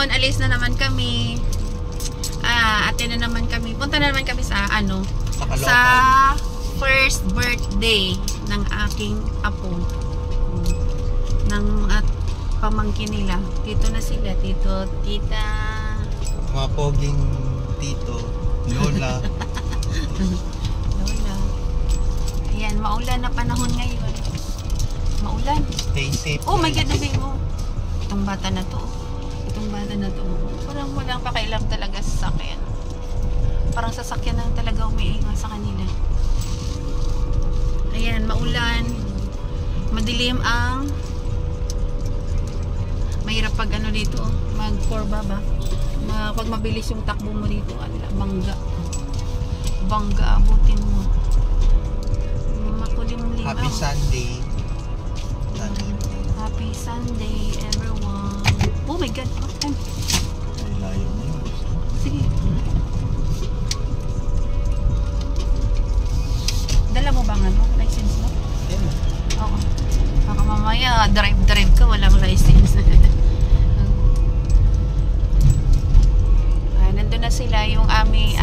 ngayon, alis na naman kami. Ate na naman kami. Punta na naman kami sa sa first birthday ng aking apo. Ng pamangkin nila. Tito na sila. Tito, tita. Mga poging tito, lola. Lola. Ayan, maulan na panahon ngayon. Maulan. Stay safe. Oh my God, nabing mo. Itong bata na to. Parang walang pakailam talaga sa sasakyan. Parang sasakyan na talaga umiinga sa kanila. Ayan, maulan. Madilim ang mahirap pag ano dito, mag-corba ba? Pag mabilis yung takbo mo dito, bangga abutin mo. Makulim-lima. Happy Sunday. Happy Sunday, everyone. Oh my God, what time? Layo na yun. Sige. Dala mo bang license mo? Oo. Baka mamaya, drive ka, walang license. Nandun na sila, yung aking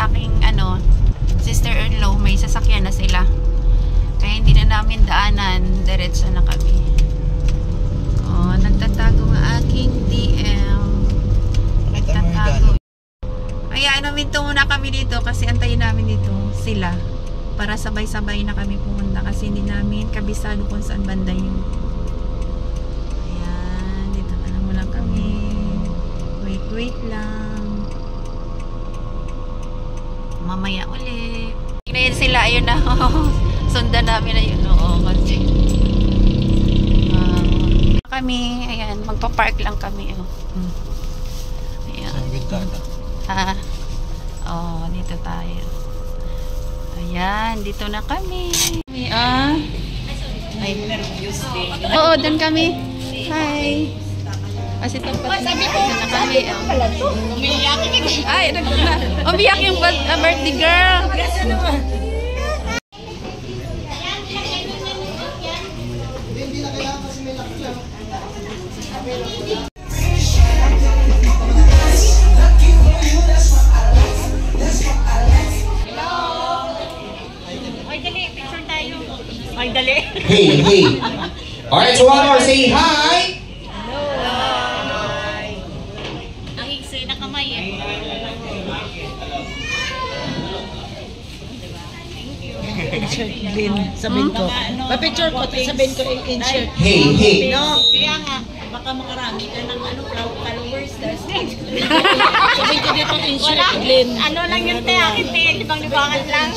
sister-in-law, may sasakyan na sila. Kaya hindi na namin daanan, diretso na kami. Nagtatago ang aking DM. Nagtatago. Ayan, naminto muna kami dito kasi antayin namin dito sila. Para sabay-sabay na kami pumunta kasi hindi namin kabisado kung saan banda yun. Ayan, dito na lang muna kami. Wait lang. Mamaya ulit. Tingnan sila, ayun na. Sundan namin na yun. Oo, kasi kami, ayan, magpa-park lang kami. Ayan. Sa bintana. Dito tayo. Ayan, dito na kami. Oo, doon kami. Hi. Kasi ito pa. Sabi ko, na kami. Umiyak. Ay, umiyak yung birthday girl. Hey. Alright, so one more, say hi. Hello. Hi. Ang higsi na kamay eh. Lin, sabihin ko. Pa-picture ko, sabihin ko in-shirt. Hey. No, kaya nga, baka makarami ka ng followers. Sabihin ko dito in-shirt, Lin. Ano lang yun te, akin te, libang-libangan lang.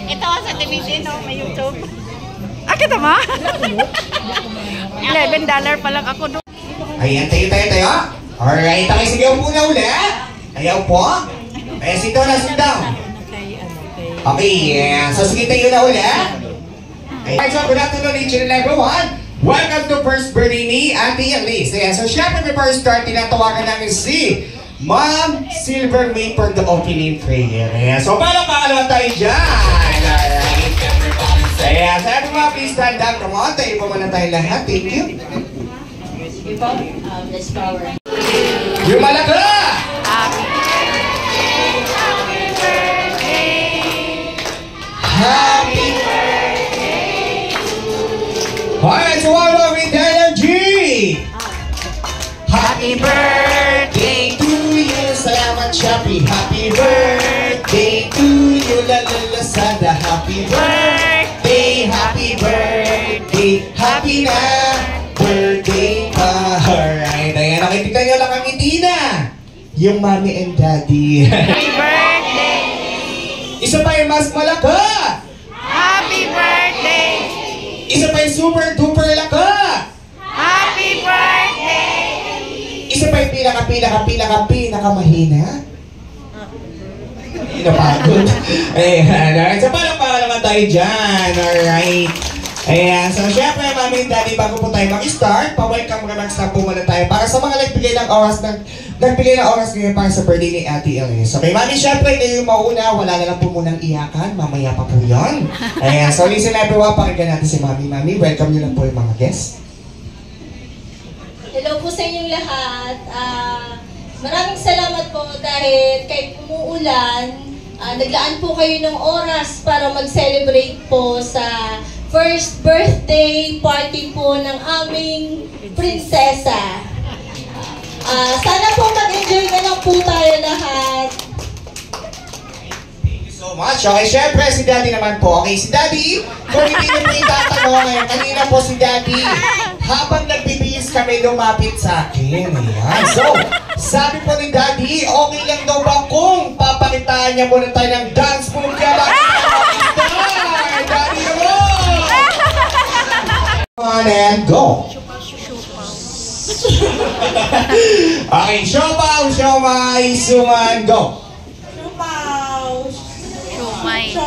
Ito sa DVD, no, may YouTube. Kita ba? $11 pa lang ako doon. Ayan, tayo. Alright, sige po na ulit. Ayaw po. Ayan, sito na, sit down. Okay, yeah. So sige tayo na ulit. Alright, so good afternoon each and everyone. Welcome to first birthday ni Ate Elise. Ayan, so syempre before start, tinatawagan namin si Ma'am Silver May for the opening prayer. Ayan, so paano naman tayo dyan? Alright. Ayan, so everyone please stand up. Come on, tayo po muna tayo lahat. Thank you. This power. Yung malaka! Happy birthday! Alright, so one more with energy! Happy birthday to you! Salamat, Shopee! Happy birthday to you! Lalasada! Happy birthday! Happy birthday! Happy na birthday pa! Alright, ayan, nakikita nyo lang kami Tina! Yung mommy and daddy! Happy birthday! Isa pa yung mas malaka! Happy birthday! Isa pa yung super duper laka! Happy birthday! Isa pa yung pinaka mahina? Napagod. Ayan, alright. So paano naman tayo dyan? Alright. Ayan, so syempre mami and daddy, bago po tayo mag-start, pa-welcome relax na po muna tayo para sa mga nagbigay ng oras ngayon para sa birthday ni Ate Elise. Okay, mami, syempre kayo yung mauna, wala na lang po munang iyakan, mamaya pa po yun. Ayan, so listen everyone, pakinggan natin si mami. Mami, welcome nyo lang po yung mga guests. Hello po sa inyong lahat. Maraming salamat po dahil kahit umuulan, naglaan po kayo ng oras para mag-celebrate po sa first birthday party po ng aming prinsesa. Sana po mag-enjoy na lang po tayo lahat. So much. Okay, syempre si Daddy naman po. Okay, si Daddy, kung hindi nyo po itatanong ngayon, kanina po si Daddy, habang nagbibihis kami, lumapit sa akin. Ayan. So, sabi po ni Daddy, okay lang daw ba kung papakitaan niya muna tayo ng dance move? Kaya ba? Daddy, go! On and go! Okay, siopaw, siomay, suman, go! Siomay.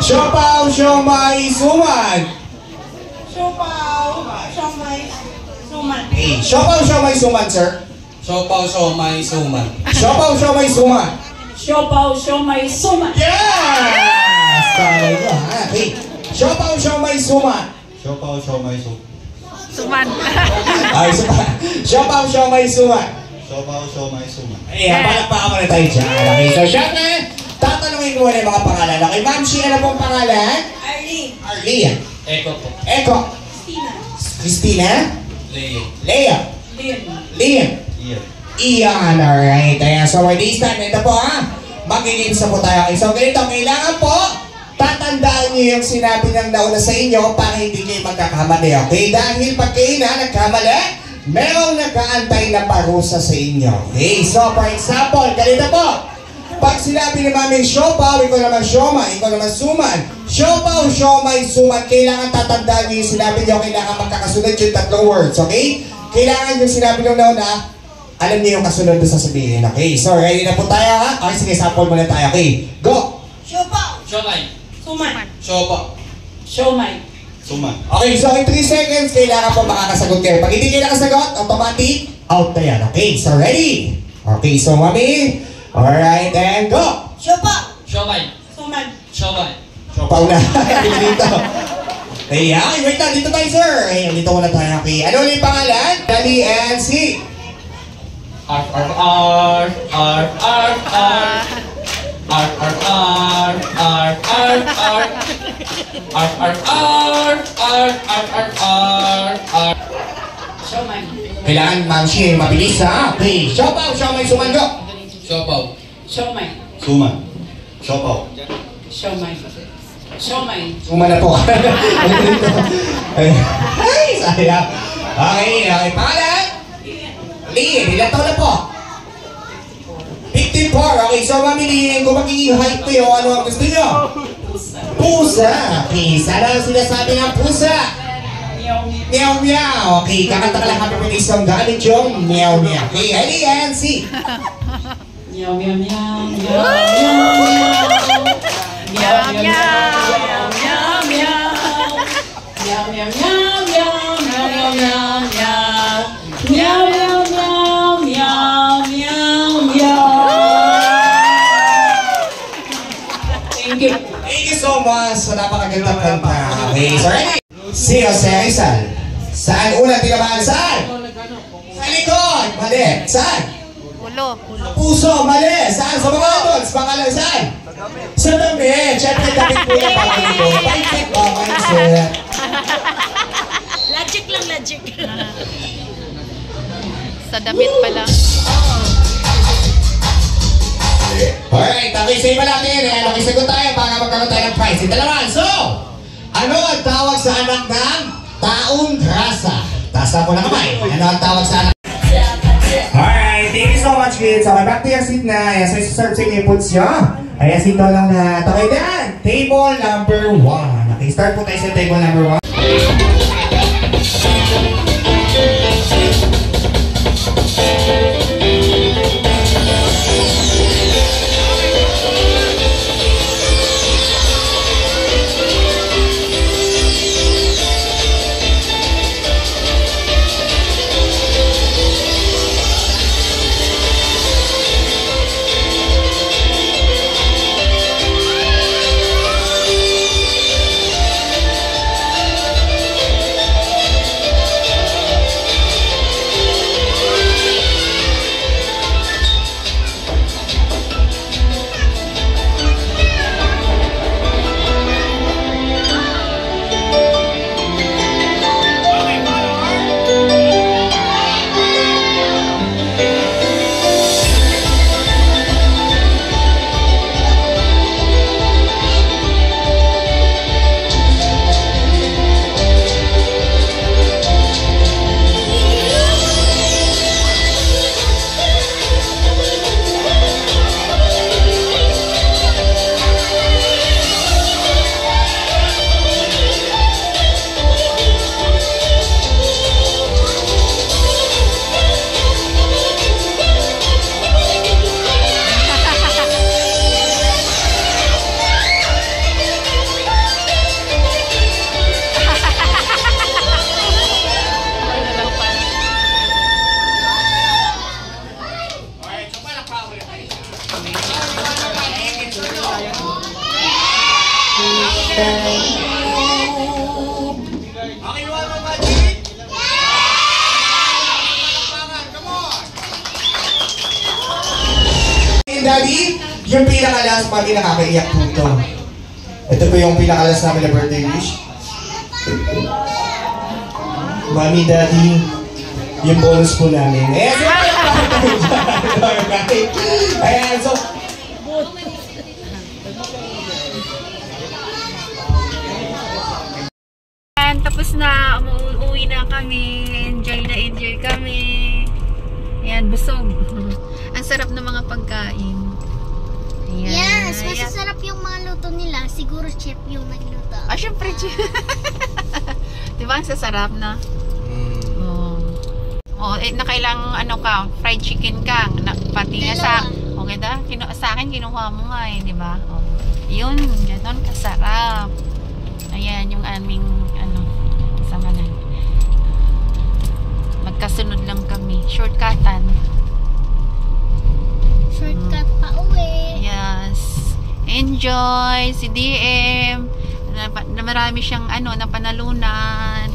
Siopaw, siomay, suman. Hey, siopaw, siomay, suman, sir. Siopaw, siomay, suman. Siopaw, siomay, suman. Siopaw, siomay, suman. Yes! Tama yun, ha? Hey, siopaw, siomay, suman. Siopaw, siomay, suman. Suman. Ay, suman. Siopaw, siomay, suman. Siopaw, siomay, suman. Ayan, palakpakan mo na tayo dyan. Okay, so syempre, tatanungin mo na yung mga pangalan. Okay, Ma'am Shi, ano pong pangalan? Arlene. Arlene. Eko po. Eko. Christina. Christina. Leo. Leah. Lynn. Liam. Ian. Iyan, alright. Ayan, so for this time, ito po ha. Mag-games na po tayo. Okay, so ganito, kailangan po, tatandaan niyo yung sinabi ng nauna sa inyo para hindi kayo magkakamali. Okay, dahil pag kayo na nagkamali, merong nag-aantay na parusa sa inyo. Okay, so for example, ganito po. Pag sinabi ni Mami siopaw, ikaw naman siomay, ikaw naman suman. Siopaw, siomay, suman. Kailangan tatandaan niyo yung sinabi niyo, kailangan magkakasunod yung tatlong words, okay? Kailangan yung sinabi nyo na, alam niyo yung kasunod na sasabihin. Okay, so ready na po tayo ha? Okay, sige, sample muna tayo. Okay, go! Siopaw. Siomay. Suman. Siopaw. Siomay. Suman. Okay, so in 3 seconds, kailangan po makakasagot kayo. Pag hindi kayo nakasagot, automatic, out na yan. Okay, so ready? Okay, so Mami, alright, and go! Siopaw. Siomay. Suman. Siomay. Siopaw na. Dito. Ayan, wait lang, dito tayo sir. Ayan, dito muna tayo. Okay, ano ulit yung pangalan? Dali and si. R, R, R, R, R, R. R, R, R, R, R, R. R, R, R, R, R, R, R. Siomay. Kailangan Ma'am Shi, mabilis ha. Okay, siopaw, siomay, suman, go! Siopaw. Siomay. Suman. Siopaw. Siomay. Siomay. Suman na po. Ay, sayang. Okay, okay, pangalan? Lian, ilan taon na po? 54. Okay, so Mami Lian, kung magiging height kayo, ano ang gusto nyo? Pusa. Okay, sana ang sinasabi ng pusa. Meow meow. Okay, kakanta ka lang happy birthday song gamit yung meow meow. Okay, ready and see. Meow meow meow. Meow, meow. Meow meow meow. Meow meow meow meow meow meow meow. Meow meow meow meow meow meow. Thank you. Thank you so much sa napakagandang kanta. Okay, so ready? Si Jose Rizal. Saan unang tinamaan? Saan? Sa likod. Mali. Saan? Ulo. Sa puso. Mali. Saan? Sa mga adults. Pangalan saan? Sa damit. Siyempre, damit po yung pangalan dito. Perfect ba? Mindset. Logic lang, logic. Sa damit pala. Alright, okay, sa iba natin. Okay, sagot tayo para magkaroon tayo ng prize. Ito naman. So, ano ang tawag sa anak ng taong grasa? Taas na po na kamay. Ano ang tawag sa anak? Alright, thank you so much kids. Okay, back to your seat na. Ayan, so isuserve sa inyo yung foods nyo. Ayan, sito lang na. Okay, dan. Table number 1. Okay, start po tayo sa table number 1. Okay, one more magic. Come on. Daddy, yung pinakalas, mami, nakakaiyak po ito. Ito po yung pinakalas namin na birthday wish. Mami, Daddy, yung bonus po namin. Ayan, so... Tapos na, umuwi na kami. Enjoy kami. Ayan, busog. Ang sarap ng mga pagkain. Ayan. Yes, masasarap yung mga luto nila. Siguro chef yung nagluto. Ah, syempre, diba ang sasarap na? Oh, nakailang ano ka, fried chicken ka. Pati nga sa, okay da? Sa akin, kinuha mo nga eh, diba? Oh. Yun, gano'n kasarap. Ayan, yung aming, sama na. Magkasunod lang kami. Shortcutan. Shortcut pa uwi. Yes. Enjoy si DM. Na marami siyang napanalunan.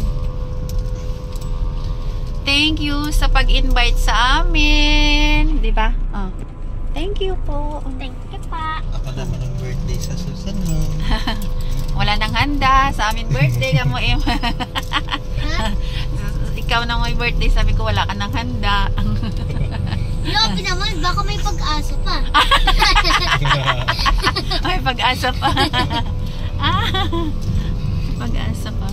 Thank you sa pag-invite sa amin. 'Di ba? Oh. Thank you po. Thank you pa. Ako naman ang birthday sa susunod. Wala nang handa sa amin birthday ka mo Ikaw na may birthday, sabi ko wala ka nang handa. Grabe naman, baka may pag-asa pa. May pag-asa pa. Pag-asa pa.